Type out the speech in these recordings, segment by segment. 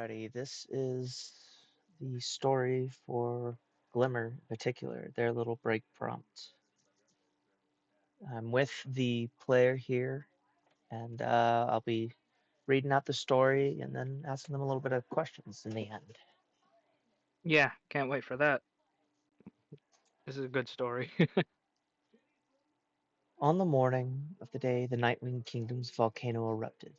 Alrighty, this is the story for Glimmer in particular, their little break prompt. I'm with the player here, and I'll be reading out the story and then asking them a little bit of questions in the end. Yeah, can't wait for that. This is a good story. On the morning of the day the Nightwing Kingdom's volcano erupted,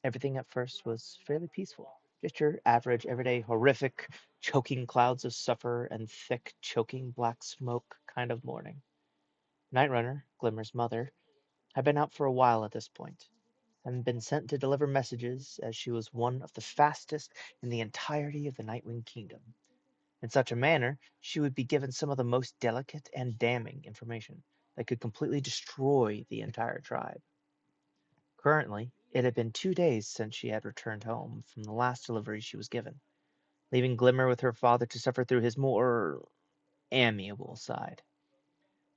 everything at first was fairly peaceful. Just your average, everyday, horrific, choking clouds of sulfur and thick, choking black smoke kind of morning. Nightrunner, Glimmer's mother, had been out for a while at this point, and been sent to deliver messages as she was one of the fastest in the entirety of the Nightwing Kingdom. In such a manner, she would be given some of the most delicate and damning information that could completely destroy the entire tribe. Currently, it had been 2 days since she had returned home from the last delivery she was given, leaving Glimmer with her father to suffer through his more amiable side.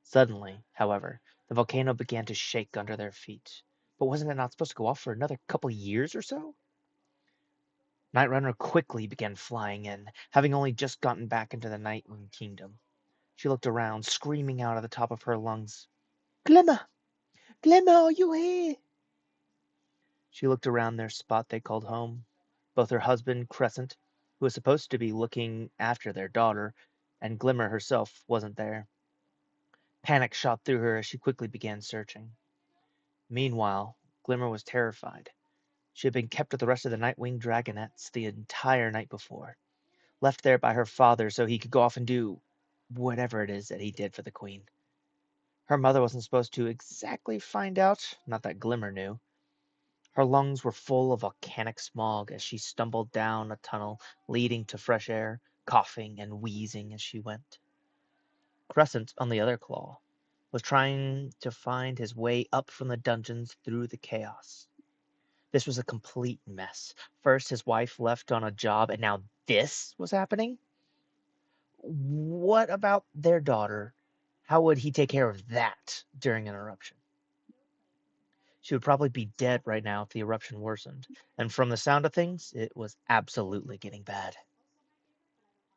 Suddenly, however, the volcano began to shake under their feet. But wasn't it not supposed to go off for another couple years or so? Nightrunner quickly began flying in, having only just gotten back into the Nightwing Kingdom. She looked around, screaming out at the top of her lungs, Glimmer! Glimmer, are you here? She looked around their spot they called home. Both her husband, Crescent, who was supposed to be looking after their daughter, and Glimmer herself wasn't there. Panic shot through her as she quickly began searching. Meanwhile, Glimmer was terrified. She had been kept with the rest of the Nightwing Dragonettes the entire night before, left there by her father so he could go off and do whatever it is that he did for the Queen. Her mother wasn't supposed to exactly find out, not that Glimmer knew. Her lungs were full of volcanic smog as she stumbled down a tunnel leading to fresh air, coughing and wheezing as she went. Crescent, on the other claw, was trying to find his way up from the dungeons through the chaos. This was a complete mess. First, his wife left on a job, and now this was happening? What about their daughter? How would he take care of that during an eruption? She would probably be dead right now if the eruption worsened, and from the sound of things, it was absolutely getting bad.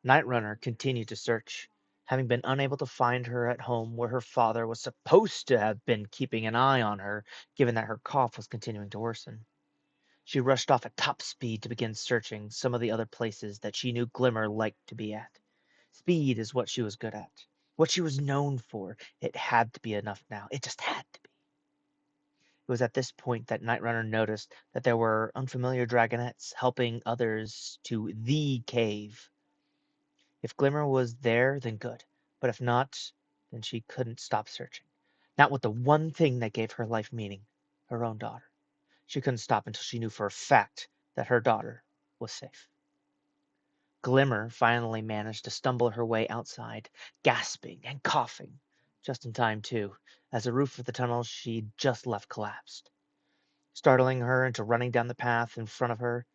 Nightrunner continued to search, having been unable to find her at home where her father was supposed to have been keeping an eye on her, given that her cough was continuing to worsen. She rushed off at top speed to begin searching some of the other places that she knew Glimmer liked to be at. Speed is what she was good at, what she was known for. It had to be enough now. It just had to be. It was at this point that Nightrunner noticed that there were unfamiliar dragonettes helping others to the cave. If Glimmer was there, then good. But if not, then she couldn't stop searching. Not with the one thing that gave her life meaning, her own daughter. She couldn't stop until she knew for a fact that her daughter was safe. Glimmer finally managed to stumble her way outside, gasping and coughing, just in time, too, as the roof of the tunnel she'd just left collapsed. Startling her into running down the path in front of her,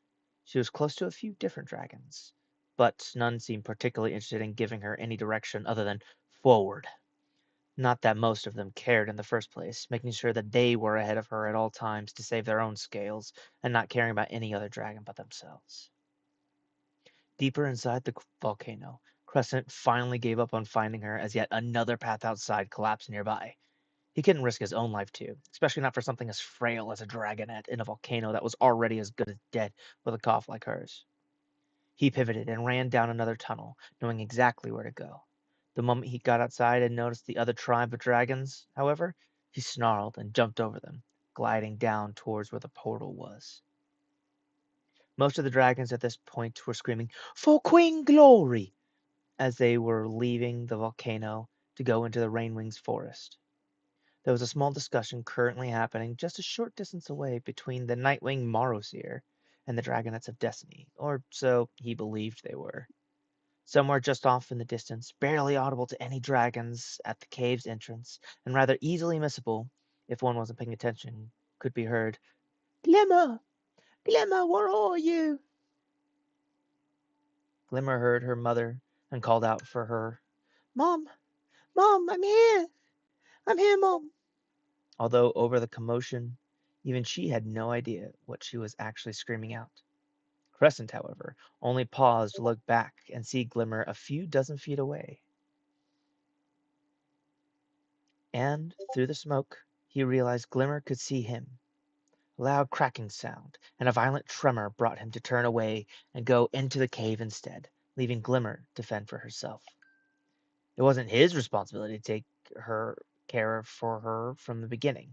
she was close to a few different dragons, but none seemed particularly interested in giving her any direction other than forward. Not that most of them cared in the first place, making sure that they were ahead of her at all times to save their own scales, and not caring about any other dragon but themselves. Deeper inside the volcano, Crescent finally gave up on finding her as yet another path outside collapsed nearby. He couldn't risk his own life too, especially not for something as frail as a dragonette in a volcano that was already as good as dead with a cough like hers. He pivoted and ran down another tunnel, knowing exactly where to go. The moment he got outside and noticed the other tribe of dragons, however, he snarled and jumped over them, gliding down towards where the portal was. Most of the dragons at this point were screaming, For Queen Glory! As they were leaving the volcano to go into the Rainwings forest. There was a small discussion currently happening just a short distance away between the Nightwing Morrowseer and the Dragonets of Destiny, or so he believed they were. Somewhere just off in the distance, barely audible to any dragons at the cave's entrance, and rather easily missable if one wasn't paying attention, could be heard, Glimmer! Glimmer, where are you? Glimmer heard her mother and called out for her, Mom! Mom, I'm here! I'm here, Mom! Although over the commotion, even she had no idea what she was actually screaming out. Crescent, however, only paused to look back and see Glimmer a few dozen feet away. And, through the smoke, he realized Glimmer could see him. A loud cracking sound and a violent tremor brought him to turn away and go into the cave instead, leaving Glimmer to fend for herself. It wasn't his responsibility to take her care for her from the beginning.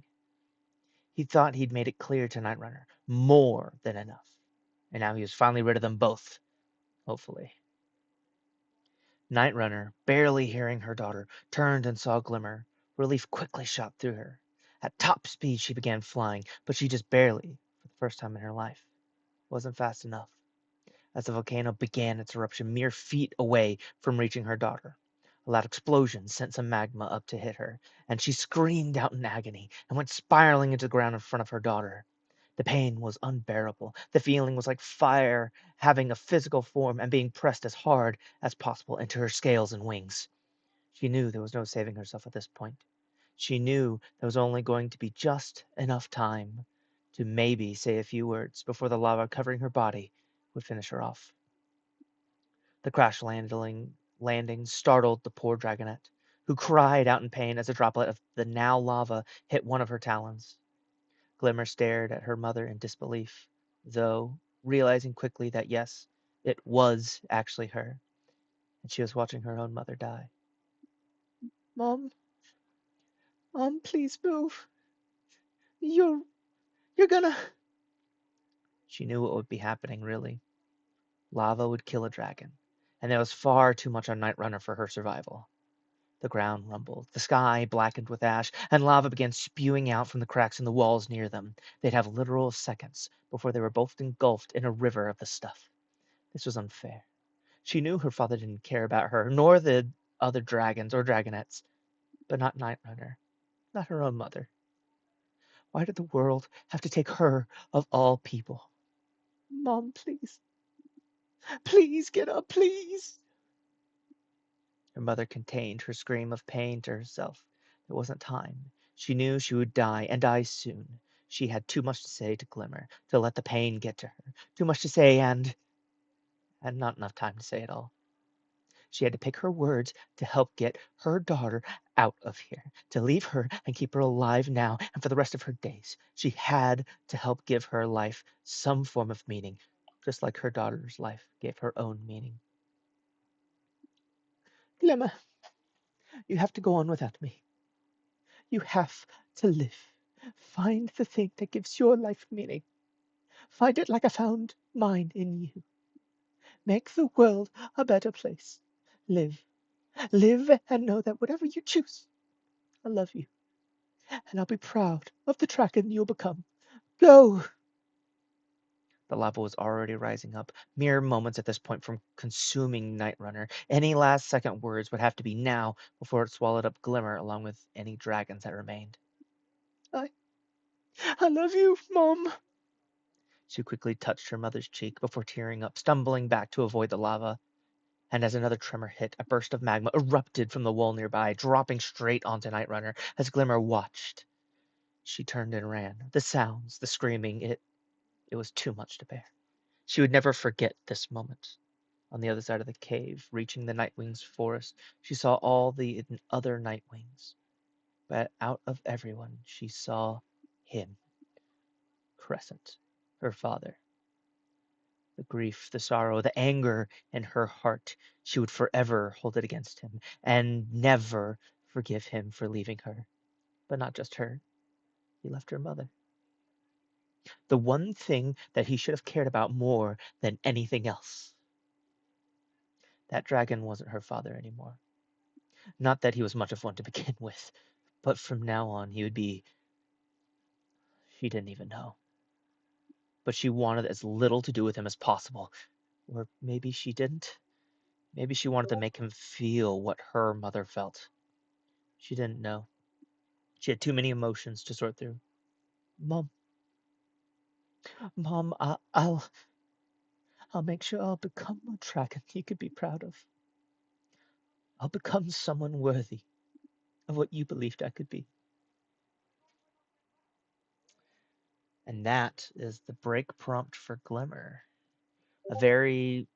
He thought he'd made it clear to Night Runner more than enough. And now he was finally rid of them both, hopefully. Night Runner, barely hearing her daughter, turned and saw Glimmer. Relief quickly shot through her. At top speed she began flying, but she just barely, for the first time in her life, wasn't fast enough. As the volcano began its eruption mere feet away from reaching her daughter, a loud explosion sent some magma up to hit her, and she screamed out in agony and went spiraling into the ground in front of her daughter. The pain was unbearable. The feeling was like fire having a physical form and being pressed as hard as possible into her scales and wings. She knew there was no saving herself at this point. She knew there was only going to be just enough time to maybe say a few words before the lava covering her body would finish her off. The landing startled the poor dragonette, who cried out in pain as a droplet of the now lava hit one of her talons. Glimmer stared at her mother in disbelief, though realizing quickly that yes, it was actually her, and she was watching her own mother die. Mom, Mom, please move. You're you're gonna. She knew what would be happening, really. Lava would kill a dragon, and there was far too much on Night Runner for her survival. The ground rumbled, the sky blackened with ash, and lava began spewing out from the cracks in the walls near them. They'd have literal seconds before they were both engulfed in a river of the stuff. This was unfair. She knew her father didn't care about her, nor the other dragons or dragonettes, but not Night Runner, not her own mother. Why did the world have to take her of all people? Mom, please. Please get up, please. Her mother contained her scream of pain to herself. There wasn't time. She knew she would die, and die soon. She had too much to say to Glimmer, to let the pain get to her. Too much to say, and not enough time to say it all. She had to pick her words to help get her daughter out of here, to leave her and keep her alive now and for the rest of her days. She had to help give her life some form of meaning, just like her daughter's life gave her own meaning. Glimmer, you have to go on without me. You have to live. Find the thing that gives your life meaning. Find it like I found mine in you. Make the world a better place. Live. Live and know that whatever you choose, I love you. And I'll be proud of the dragon you'll become. Go! The lava was already rising up, mere moments at this point from consuming Night Runner. Any last second words would have to be now before it swallowed up Glimmer along with any dragons that remained. I I love you, Mom. She quickly touched her mother's cheek before tearing up, stumbling back to avoid the lava. And as another tremor hit, a burst of magma erupted from the wall nearby, dropping straight onto Night Runner. As Glimmer watched, she turned and ran. The sounds, the screaming, it was too much to bear. She would never forget this moment. On the other side of the cave, reaching the Nightwing's forest, she saw all the other Nightwings. But out of everyone, she saw him, Crescent, her father. The grief, the sorrow, the anger in her heart, she would forever hold it against him and never forgive him for leaving her. But not just her, he left her mother. The one thing that he should have cared about more than anything else. That dragon wasn't her father anymore. Not that he was much of one to begin with, but from now on he would be. She didn't even know. But she wanted as little to do with him as possible. Or maybe she didn't. Maybe she wanted to make him feel what her mother felt. She didn't know. She had too many emotions to sort through. Mom, Mom, I'll make sure I'll become a dragon you could be proud of. I'll become someone worthy of what you believed I could be. And that is the break prompt for Glimmer. a very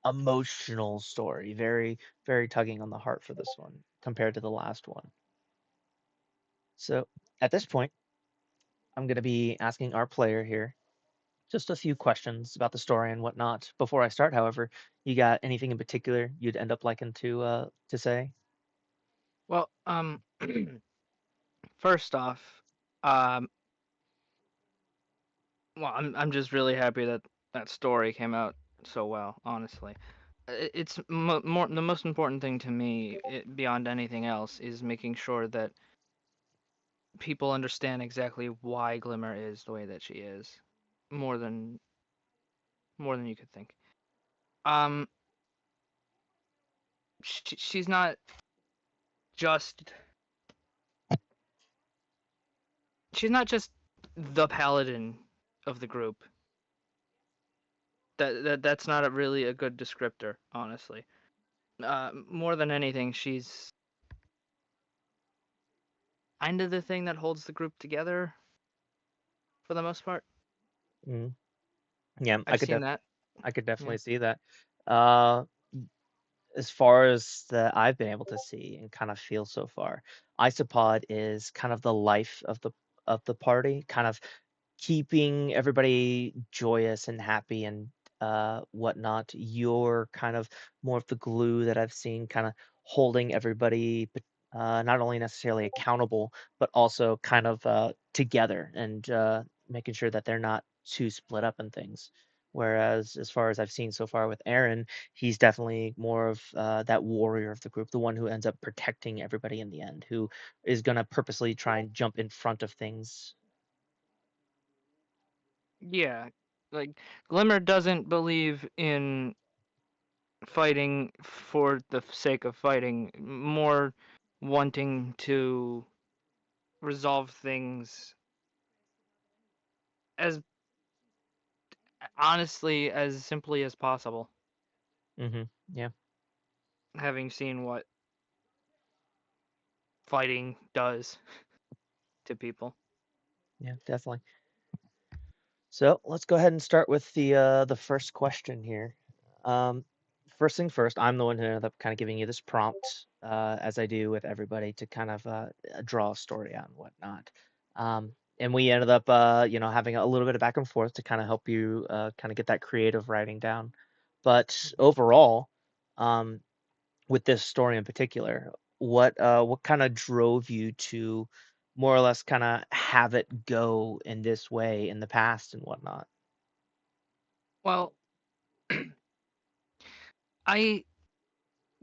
emotional story, very very tugging on the heart for this one compared to the last one. So at this point, I'm going to be asking our player here just a few questions about the story and whatnot. Before I start, however, you got anything in particular you'd end up liking to say? Well, first off, um, well, I'm just really happy that that story came out so well. Honestly, it's more the most important thing to me, beyond anything else, is making sure that people understand exactly why Glimmer is the way that she is, more than more than you could think. Um, she's not just she's not just the paladin of the group. That's not really a good descriptor, honestly. More than anything, she's kind of the thing that holds the group together for the most part. Mm. Yeah, I've seen that. I could Yeah. definitely see that. Uh, as far as that I've been able to see and kind of feel so far, Isopod is kind of the life of the party, kind of keeping everybody joyous and happy and whatnot. You're kind of more of the glue that I've seen, kind of holding everybody, not only necessarily accountable, but also kind of together and making sure that they're not too split up in things. Whereas, as far as I've seen so far with Aaron, he's definitely more of that warrior of the group, the one who ends up protecting everybody in the end, who is going to purposely try and jump in front of things. Yeah. Like Glimmer doesn't believe in fighting for the sake of fighting, more wanting to resolve things as honestly as simply as possible, Yeah, having seen what fighting does to people. yeah, definitely. So let's go ahead and start with the first question here. Um, First thing first, I'm the one who ended up kind of giving you this prompt, as I do with everybody, to kind of draw a story out and whatnot. And we ended up, having a little bit of back and forth to kind of help you kind of get that creative writing down. But Mhm. overall, um, with this story in particular, what kind of drove you to more or less kind of have it go in this way in the past and whatnot? Well, I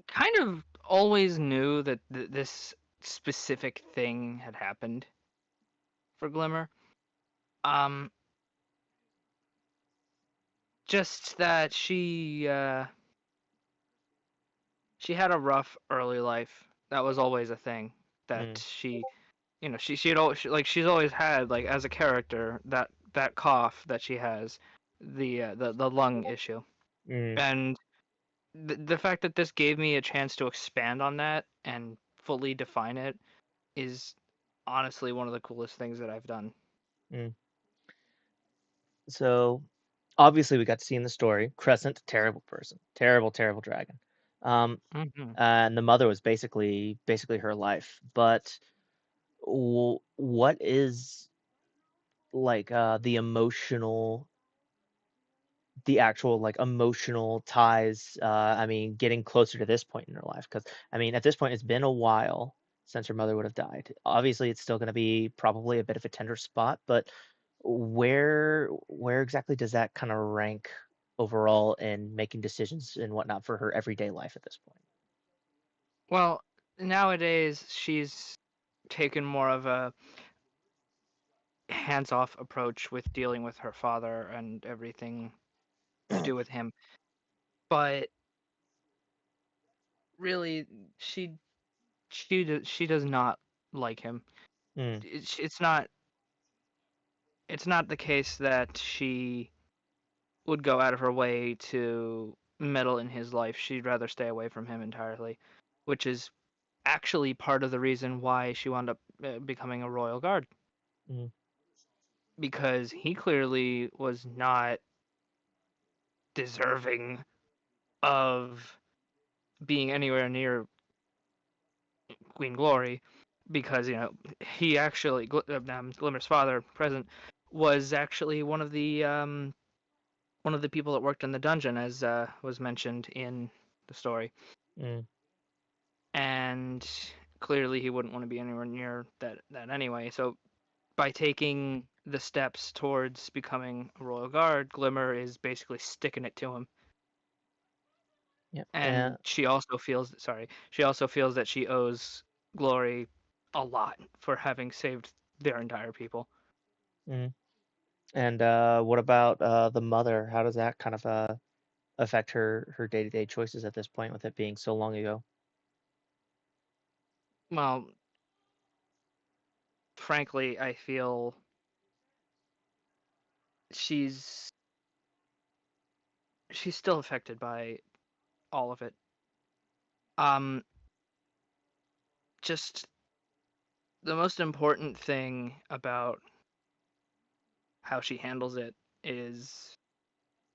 kind of always knew that this specific thing had happened for Glimmer. Um, just that she had a rough early life. That was always a thing that Mm, she'd always she's always had, like, as a character, that cough that she has, the lung issue, mm, and the fact that this gave me a chance to expand on that and fully define it is honestly one of the coolest things that I've done. mm. So obviously we got to see in the story Crescent, terrible person, terrible, terrible dragon. Um, Hmm. and the mother was basically her life. But what is like the actual like emotional ties, I mean, getting closer to this point in her life? Because I mean, at this point, it's been a while since her mother would have died. Obviously, it's still going to be probably a bit of a tender spot, but where exactly does that kind of rank overall in making decisions and whatnot for her everyday life at this point? Well, nowadays she's taken more of a hands-off approach with dealing with her father and everything to do with him. But really, she does not like him. Mm, It's not the case that she would go out of her way to meddle in his life. She'd rather stay away from him entirely, which is actually part of the reason why she wound up becoming a royal guard, mm, because he clearly was not deserving of being anywhere near Queen Glory, because he actually Glimmer's father, present, was actually one of the people that worked in the dungeon, as was mentioned in the story, Mm, and clearly he wouldn't want to be anywhere near that anyway. So by taking the steps towards becoming a royal guard, Glimmer is basically sticking it to him. yeah. And she also feels that she owes Glory a lot for having saved their entire people. Mm. And what about the mother? How does that kind of affect her day-to-day choices at this point with it being so long ago? Well, frankly, I feel she's she's still affected by all of it. Um, just the most important thing about how she handles it is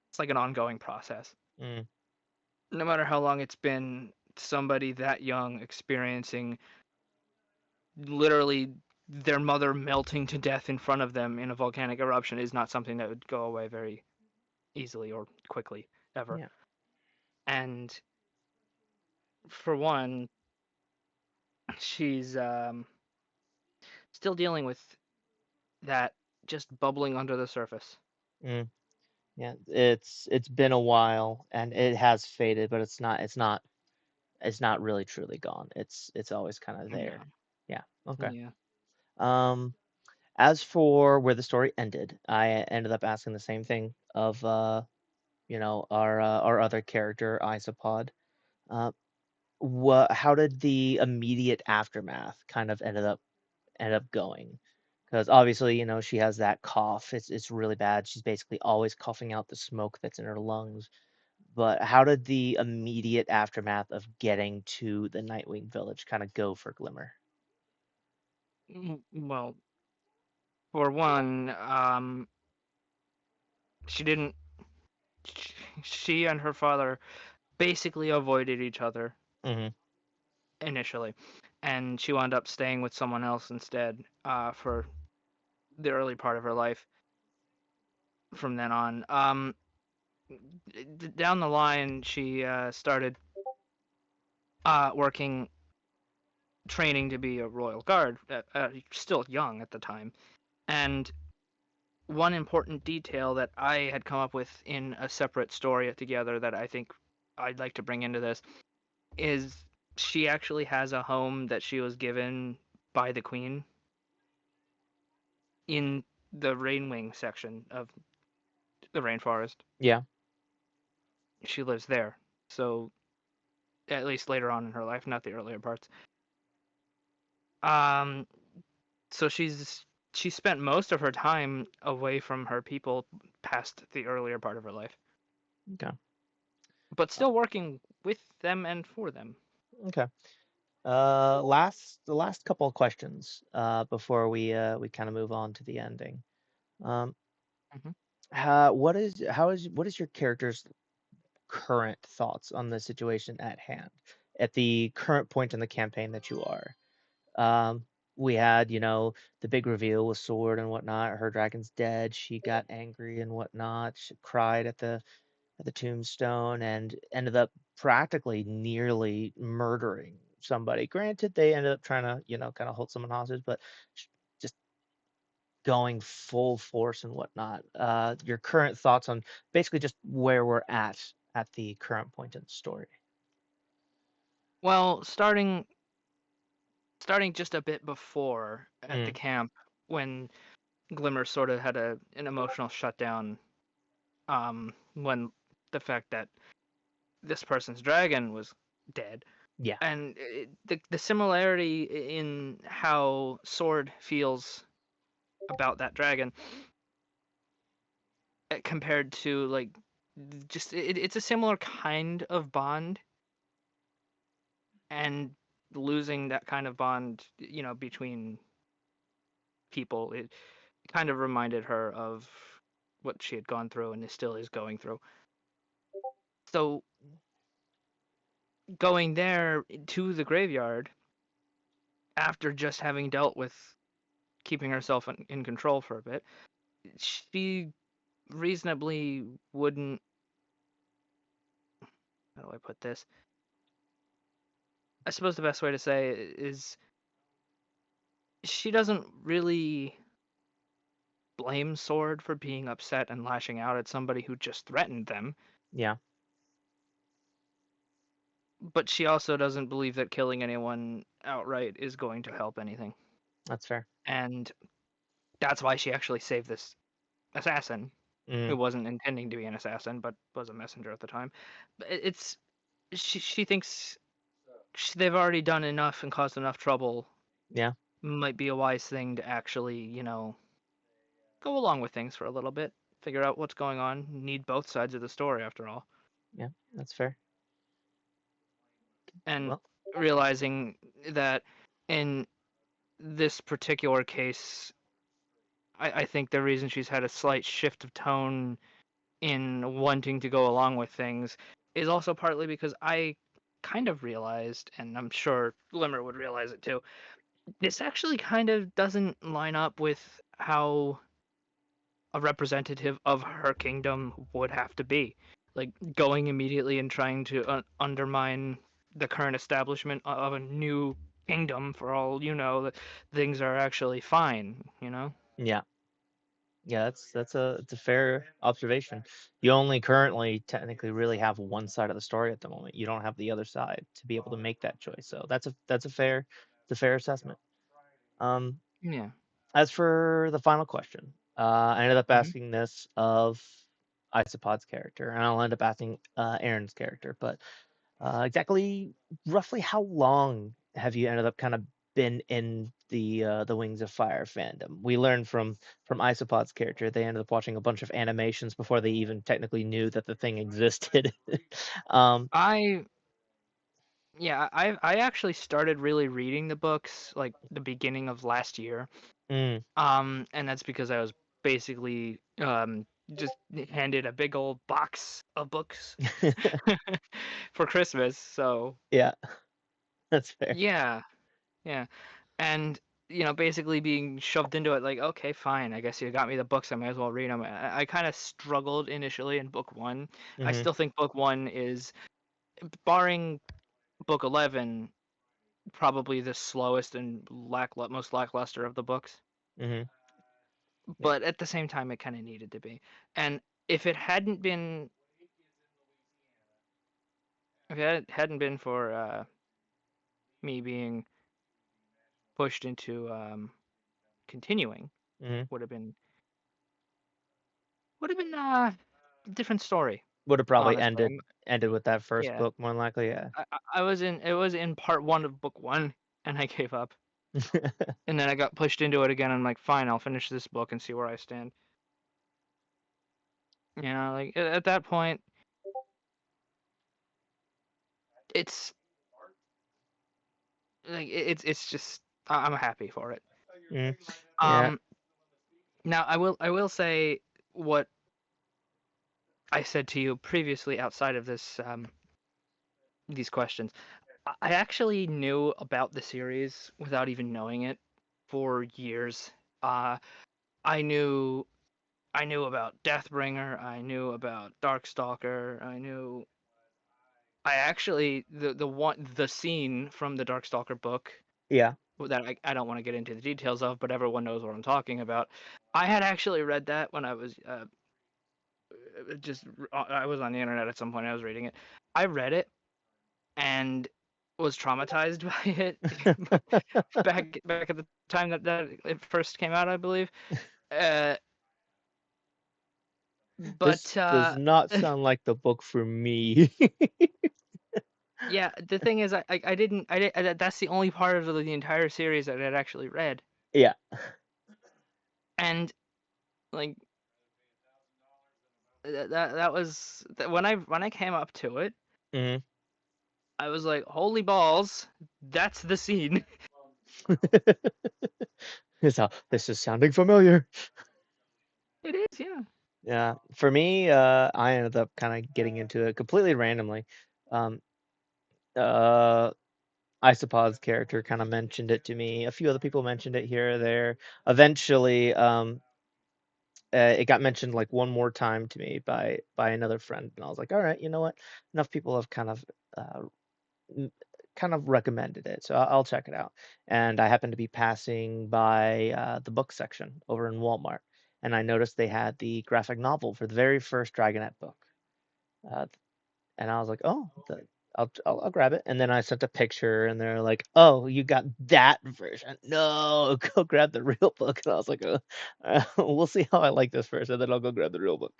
it's like an ongoing process. Mm, No matter how long it's been, somebody that young experiencing literally their mother melting to death in front of them in a volcanic eruption is not something that would go away very easily or quickly ever. yeah. And for one, she's still dealing with that just bubbling under the surface. Mm, yeah. It's been a while and it has faded, but it's not really truly gone. It's always kind of Yeah. there. Yeah. Okay. Yeah. Um, as for where the story ended, I ended up asking the same thing of our other character, Isopod. Uh, how did the immediate aftermath kind of end up going? Because obviously, she has that cough. It's really bad. She's basically always coughing out the smoke that's in her lungs. But how did the immediate aftermath of getting to the Nightwing Village kind of go for Glimmer? Well, for one, she didn't. She and her father basically avoided each other Hmm. initially, and she wound up staying with someone else instead for the early part of her life. From then on, down the line, she started working, training to be a royal guard. Still young at the time, and one important detail that I had come up with in a separate story together that I think I'd like to bring into this is she actually has a home that she was given by the queen in the Rainwing section of the rainforest. Yeah. She lives there. So at least later on in her life, not the earlier parts. Um so she spent most of her time away from her people past the earlier part of her life, Okay. but Uh, still working with them and for them. okay. The last couple of questions before we kind of move on to the ending. Um, Mhm. what is your character's current thoughts on the situation at hand at the current point in the campaign that you are? Um, we had, the big reveal with Sword and whatnot. Her dragon's dead. She got angry and whatnot. She cried at the tombstone and ended up practically nearly murdering somebody. Granted, they ended up trying to, kind of hold someone hostage, but just going full force and whatnot. Your current thoughts on basically just where we're at the current point in the story. Well, starting just a bit before at the Mm, camp when Glimmer sort of had an emotional shutdown when the fact that this person's dragon was dead, yeah, and the similarity in how Sword feels about that dragon compared to like just it's a similar kind of bond, and losing that kind of bond between people, it kind of reminded her of what she had gone through and still is going through. So going there to the graveyard after just having dealt with keeping herself in control for a bit, she reasonably wouldn't. How do I put this? I suppose the best way to say it is she doesn't really blame Sword for being upset and lashing out at somebody who just threatened them, Yeah, but she also doesn't believe that killing anyone outright is going to help anything. that's fair. And that's why she actually saved this assassin who Mm, wasn't intending to be an assassin but was a messenger at the time. It's she thinks they've already done enough and caused enough trouble. yeah, Might be a wise thing to actually, go along with things for a little bit, figure out what's going on. Need both sides of the story after all, yeah, that's fair. and Well, realizing that in this particular case, I think the reason she's had a slight shift of tone in wanting to go along with things is also partly because I kind of realized, and I'm sure Glimmer would realize it too, this actually kind of doesn't line up with how a representative of her kingdom would have to be. Like going immediately and trying to undermine the current establishment of a new kingdom for all you know that things are actually fine. yeah, yeah, it's a fair observation. You only currently technically really have one side of the story at the moment. You don't have the other side to be able to make that choice. So that's a fair assessment. Um, Yeah. as for the final question, I ended up Hmm. asking this of Isopod's character, and I'll end up asking Aaron's character. But exactly, roughly, how long have you ended up kind of been in the Wings of Fire fandom? We learned from Isopod's character they ended up watching a bunch of animations before they even technically knew that the thing existed. um, I Yeah, I actually started really reading the books like the beginning of last year. mm. And that's because I was basically just handed a big old box of books for Christmas. So, Yeah, that's fair. yeah, yeah. And basically being shoved into it like, okay, fine. I guess you got me the books. I might as well read them. I kind of struggled initially in book 1. I Hmm. still think book 1 is, barring book 11, probably the slowest and most lackluster of the books. Hmm. Yeah. But at the same time, it kind of needed to be. And if it hadn't been, if it hadn't been for me being pushed into continuing, Hmm. would have been a different story. Would have probably Honestly, ended with that first yeah. book, more than likely. Yeah. I was in it was in part 1 of book 1, and I gave up. And then I got pushed into it again. And I'm like, fine, I'll finish this book and see where I stand. Like at that point, it's like it's just I'm happy for it. Mm. Yeah. Um, Now I will say what I said to you previously outside of these questions. I actually knew about the series without even knowing it for years. Uh, I knew I knew about Deathbringer. I knew about Darkstalker. I actually the scene from the Darkstalker book Yeah. that I don't want to get into the details of, but everyone knows what I'm talking about. I had actually read that when I was just I was on the internet at some point. I was reading it. I read it and was traumatized by it back at the time that it first came out, I believe. Uh, This but does not sound like the book for me. yeah, the thing is, I didn't that's the only part of the entire series that I had actually read, Yeah. and like that was when I came up to it, Hmm. I was like, holy balls, that's the scene. This is sounding familiar. It is, yeah. Yeah, for me, I ended up kind of getting into it completely randomly. Um, uh, Isopod's character kind of mentioned it to me. A few other people mentioned it here or there. Eventually, it got mentioned like one more time to me by another friend, and I was like, all right, you know what? Enough people have uh, m- kind of recommended it, so I'll check it out. And I happened to be passing by the book section over in Walmart, and I noticed they had the graphic novel for the very first Dragonette book. Uh, and I was like, oh, I'll grab it. And then I sent a picture, and they're like, oh, you got that version? No, go grab the real book. And I was like, we'll see how I like this first, and then I'll go grab the real book.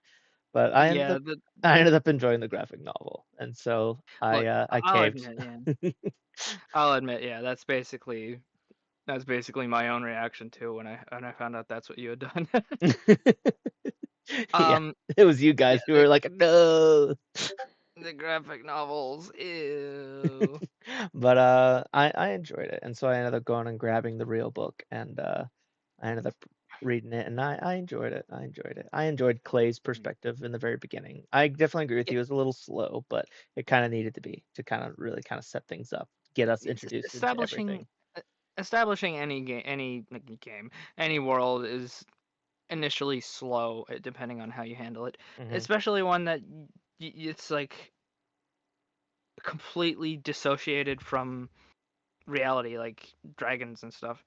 But Yeah, the I ended up enjoying the graphic novel, and so look, I I'll caved. admit, yeah. I'll admit, yeah, that's basically my own reaction too when I found out that's what you had done. Yeah, um, it was you yeah, guys who were like, no. the graphic novels, ew. But I enjoyed it, and so I ended up going and grabbing the real book, and I ended up reading it, and I enjoyed it. I enjoyed it. I enjoyed Clay's perspective in the very beginning. I definitely agree with Yeah, you. It was a little slow, but it kind of needed to be to kind of really kind of set things up, get us it's introduced into establishing everything. e- establishing any world is initially slow, depending on how you handle it. Hmm. Especially one that it's like completely dissociated from reality, like dragons and stuff.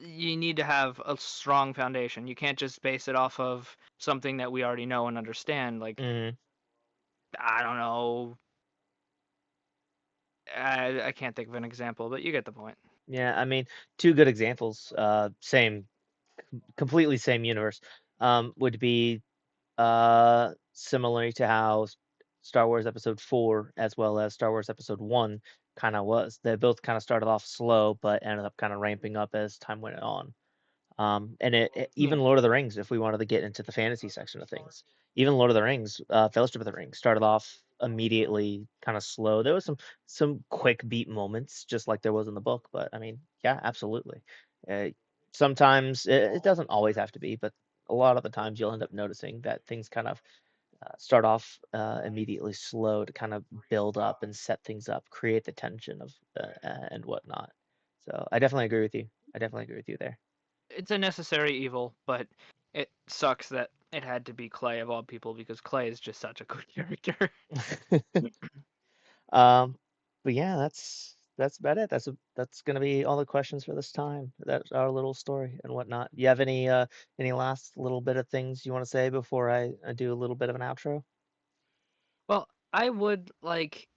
You need to have a strong foundation. You can't just base it off of something that we already know and understand. Like, Hmm. I don't know. I can't think of an example, but you get the point. Yeah, I mean, two good examples. Same, completely same universe. Would be similarly to how Star Wars Episode 4 as well as Star Wars Episode 1 kind of was. They both kind of started off slow, but ended up kind of ramping up as time went on. And even Yeah. Lord of the Rings, if we wanted to get into the fantasy section of things, even Lord of the Rings, Fellowship of the Ring started off immediately kind of slow. There was some quick beat moments, just like there was in the book. But I mean, yeah, absolutely. Uh, Sometimes it doesn't always have to be, but a lot of the times you'll end up noticing that things kind of start off immediately slow to kind of build up and set things up, create the tension of and whatnot. So I definitely agree with you. I definitely agree with you there. It's a necessary evil, but it sucks that it had to be Clay of all people because Clay is just such a good character. Um, but yeah, that's about it. That's gonna be all the questions for this time. That's our little story and whatnot. You have any last little bit of things you want to say before I do a little bit of an outro? Well, I would like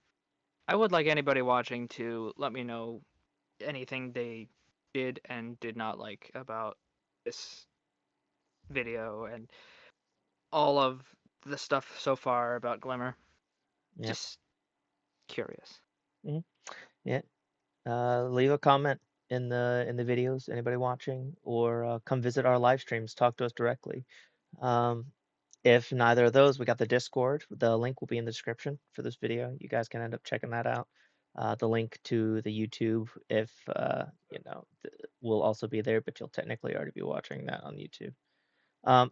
anybody watching to let me know anything they did and did not like about this video and all of the stuff so far about Glimmer. Yep. Just curious. Mhm. Yeah. Leave a comment in the videos, anybody watching, or come visit our live streams, talk to us directly. Um, if neither of those, we got the Discord. The link will be in the description for this video. You guys can end up checking that out. The link to the YouTube, if will also be there, but you'll technically already be watching that on YouTube. Um,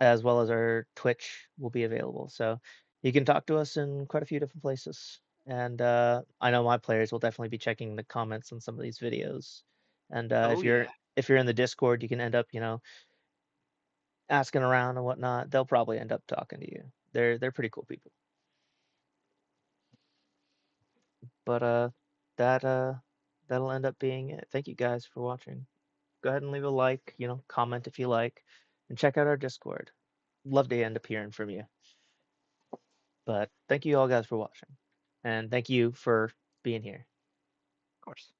as well as our Twitch will be available. So you can talk to us in quite a few different places. And I know my players will definitely be checking the comments on some of these videos. And Oh yeah. if you're in the Discord, you can end up asking around and whatnot. They'll probably end up talking to you. They're pretty cool people. But that that'll end up being it. Thank you guys for watching. Go ahead and leave a like, comment if you like, and check out our Discord. Love to end up hearing from you. But thank you all guys for watching. And thank you for being here. Of course.